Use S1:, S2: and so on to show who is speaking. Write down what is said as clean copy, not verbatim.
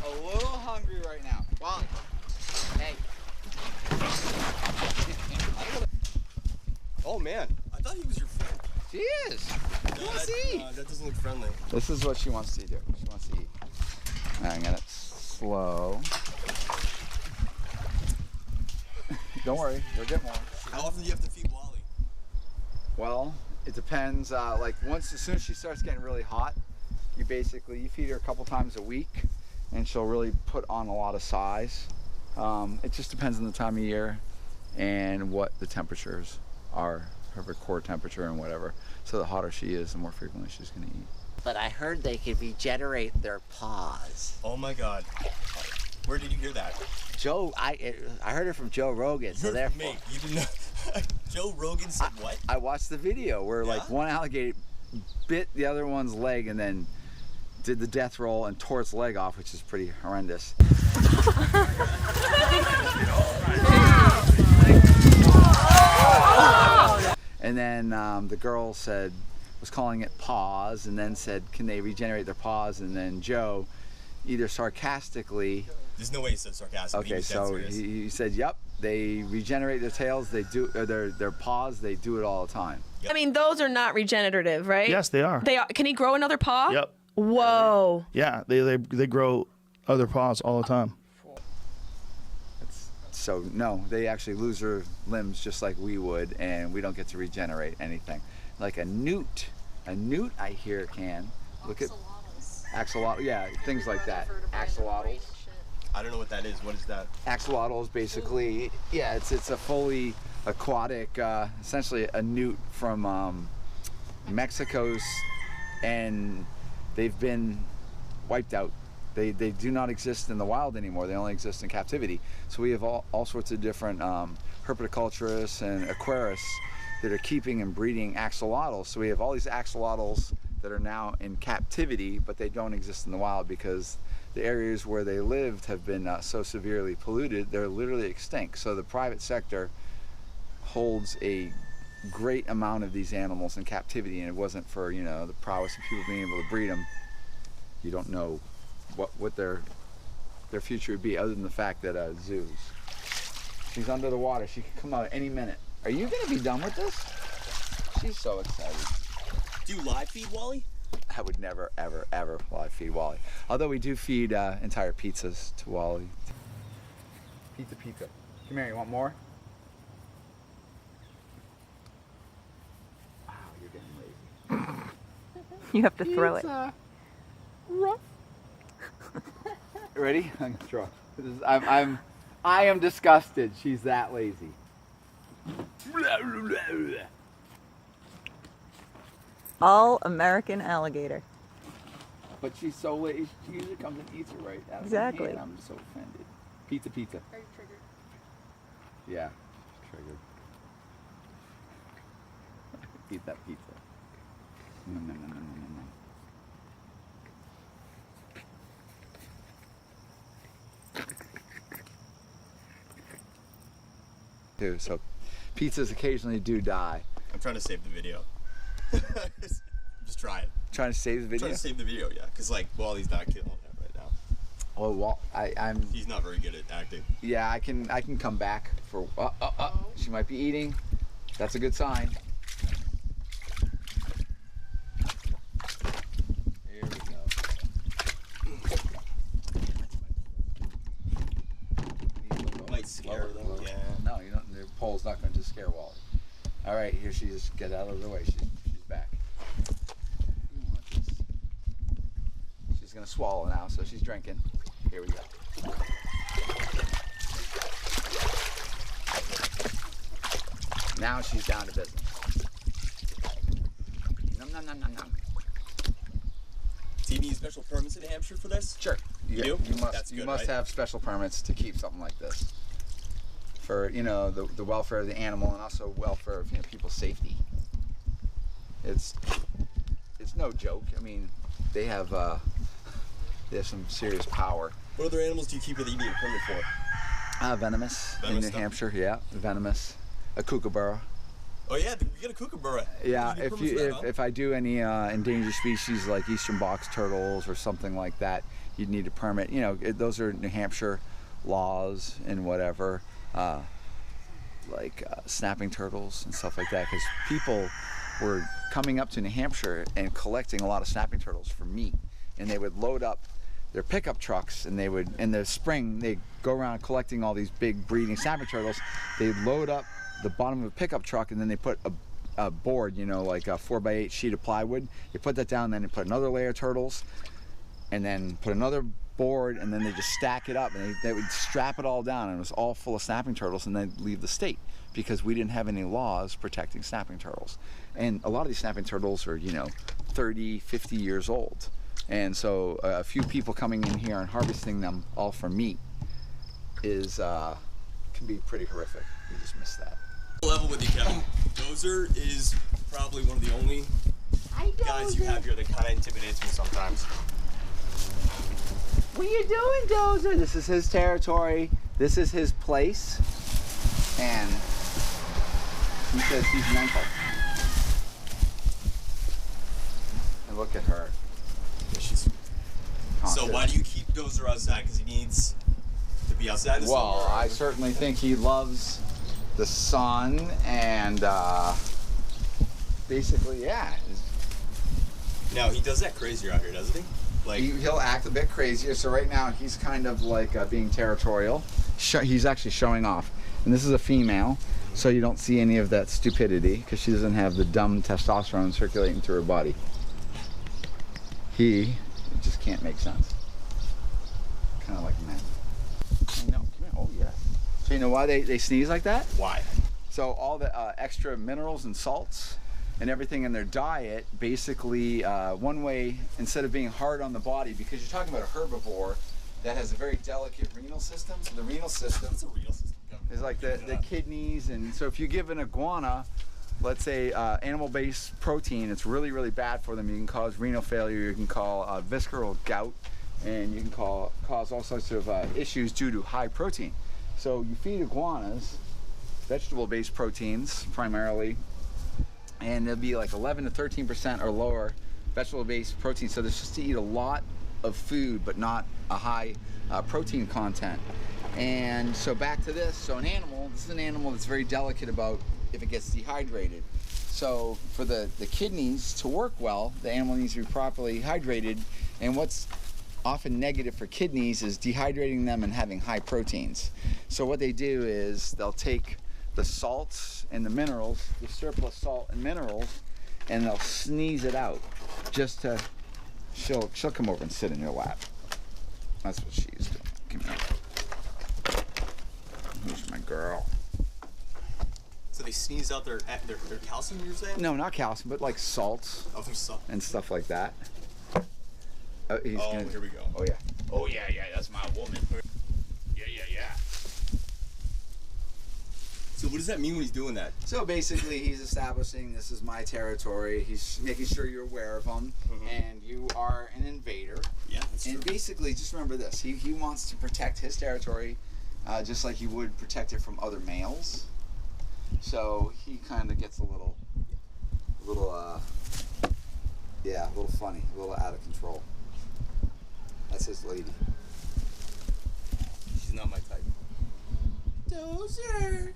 S1: a little hungry right now. Wally, hey.
S2: Oh man, I thought he was your friend.
S1: She is. No,
S2: that doesn't look friendly.
S1: This is what she wants to do. She wants to eat. I'm gonna slow. Don't worry, you'll get more.
S2: How often do you have to feed Wally?
S1: Well, it depends. Like as soon as she starts getting really hot, you feed her a couple times a week, and she'll really put on a lot of size. It just depends on the time of year and what the temperatures are, her core temperature and whatever. So the hotter she is, the more frequently she's going to eat.
S3: But I heard they can regenerate their paws.
S2: Oh my God. Where did you hear that?
S3: Joe, I heard it from Joe Rogan. So therefore,
S2: me. You didn't know. Joe Rogan said what?
S1: I watched the video where like one alligator bit the other one's leg and then did the death roll and tore its leg off, which is pretty horrendous. And then the girl was calling it paws, and then said, can they regenerate their paws? And then Joe, either sarcastically.
S2: There's no way he said sarcastic.
S1: Okay, so he said, yep, they regenerate their tails, they do, or their paws, they do it all the time.
S4: Yep. I mean, those are not regenerative, right?
S5: Yes, they are.
S4: They are. Can he grow another paw?
S5: Yep.
S4: Whoa.
S5: Yeah, they grow other paws all the time.
S1: So no, they actually lose their limbs just like we would, and we don't get to regenerate anything. Like a newt I hear can. Look at axolotl, yeah, things like that. Axolotls.
S2: I don't know what that is. What is that?
S1: Axolotl is basically, yeah, it's a fully aquatic, essentially a newt from Mexico's, and they've been wiped out. They do not exist in the wild anymore. They only exist in captivity. So we have all sorts of different herpetoculturists and aquarists that are keeping and breeding axolotls. So we have all these axolotls that are now in captivity, but they don't exist in the wild because the areas where they lived have been so severely polluted, they're literally extinct. So the private sector holds a great amount of these animals in captivity, and it wasn't for, you know, the prowess of people being able to breed them. You don't know what their future would be, other than the fact that zoos. She's under the water. She could come out at any minute. Are you gonna be done with this? She's so excited.
S2: Do you live feed Wally?
S1: I would never, ever, ever live feed Wally. Although we do feed entire pizzas to Wally. Pizza. Come here. You want more? Wow, you're getting lazy.
S6: You have to throw it.
S1: Ready? I'm gonna throw. I am disgusted. She's that lazy.
S6: All American alligator.
S1: But she's so lazy. She usually comes and eats it right out of
S6: Exactly.
S1: my hand. I'm so offended. Pizza.
S7: Are you triggered?
S1: Yeah, triggered. Eat that pizza. No. So pizzas occasionally do die.
S2: I'm trying to save the video. Just trying.
S1: Trying to save the video?
S2: Trying to save the video, yeah. Because, like, Wally's not killing it right now.
S1: Oh, well, I'm...
S2: He's not very good at acting.
S1: Yeah, I can come back for... She might be eating. That's a good sign. There we go.
S2: Might scare her, though. Yeah.
S1: No, you don't. The pole's not going to scare Wally. All right, here she is. Get out of the way. She's back. She's going to swallow now, so she's drinking. Here we go. Now she's down to business. Nom.
S2: Do you need special permits in Hampshire for this?
S1: Sure.
S2: You do?
S1: You must have special permits to keep something like this. For, you know, the welfare of the animal, and also welfare of, you know, people's safety. It's no joke. I mean, they have some serious power.
S2: What other animals do you keep that you need a permit for?
S1: Venomous in New Hampshire, yeah, venomous. A kookaburra.
S2: Oh yeah, you get a kookaburra.
S1: Yeah, if I do any endangered species like eastern box turtles or something like that, you'd need a permit. You know, those are New Hampshire laws and whatever, like snapping turtles and stuff like that, because people were coming up to New Hampshire and collecting a lot of snapping turtles for meat, and they would load up their pickup trucks, and they would, in the spring, they go around collecting all these big breeding snapping turtles. They'd load up the bottom of a pickup truck, and then they put a board, you know, like a 4x8 sheet of plywood. They put that down, then they put another layer of turtles, and then put another board, and then they just stack it up, and they would strap it all down, and it was all full of snapping turtles, and they'd leave the state because we didn't have any laws protecting snapping turtles. And a lot of these snapping turtles are, you know, 30, 50 years old. And so a few people coming in here and harvesting them all for meat is can be pretty horrific. You just miss that.
S2: Level with you, Kevin. Dozer is probably one of the only guys you have here that kind of intimidates me sometimes.
S1: What are you doing, Dozer? This is his territory. This is his place. And he says he's mental. And look at her.
S2: She's... So why do you keep Dozer outside? Because he needs to be outside in the summer?
S1: Well, I certainly think he loves the sun, and basically, yeah.
S2: Now, he does that crazier out here, doesn't he? Like,
S1: He'll act a bit crazier. So right now, he's kind of like being territorial. He's actually showing off. And this is a female, so you don't see any of that stupidity, because she doesn't have the dumb testosterone circulating through her body. He just can't make sense. Kind of like men. I know. Come here. Oh, yeah. So you know why they sneeze like that?
S2: why?
S1: So all the extra minerals and salts and everything in their diet, basically, one way, instead of being hard on the body, because you're talking about a herbivore that has a very delicate renal system. So the renal system
S2: What's a renal system?
S1: is like the kidneys, and so if you give an iguana, let's say animal-based protein, it's really, really bad for them. You can cause renal failure, you can cause visceral gout, and you can cause all sorts of issues due to high protein. So you feed iguanas vegetable-based proteins primarily, and it'll be like 11 to 13% or lower vegetable-based protein. So they're supposed to eat a lot of food, but not a high protein content. And so back to this. So this is an animal that's very delicate about if it gets dehydrated. So for the kidneys to work well, the animal needs to be properly hydrated. And what's often negative for kidneys is dehydrating them and having high proteins. So what they do is they'll take the salts and the minerals, the surplus salt and minerals, and they'll sneeze it out just to, she'll come over and sit in your lap. That's what she's doing. Come here. Who's my girl?
S2: So they sneeze out their calcium, you're saying?
S1: No, not calcium, but like salts
S2: Oh, there's salt.
S1: and stuff like that. He's gonna,
S2: here we go.
S1: oh yeah.
S2: Oh, yeah, that's my woman. Yeah. So what does that mean when he's doing that?
S1: So basically, he's establishing this is my territory. He's making sure you're aware of him, and you are an invader.
S2: Yeah, that's
S1: And
S2: true.
S1: basically, just remember this: he wants to protect his territory, just like he would protect it from other males. So he kind of gets a little funny, a little out of control. That's his lady.
S2: She's not my type.
S1: Dozer.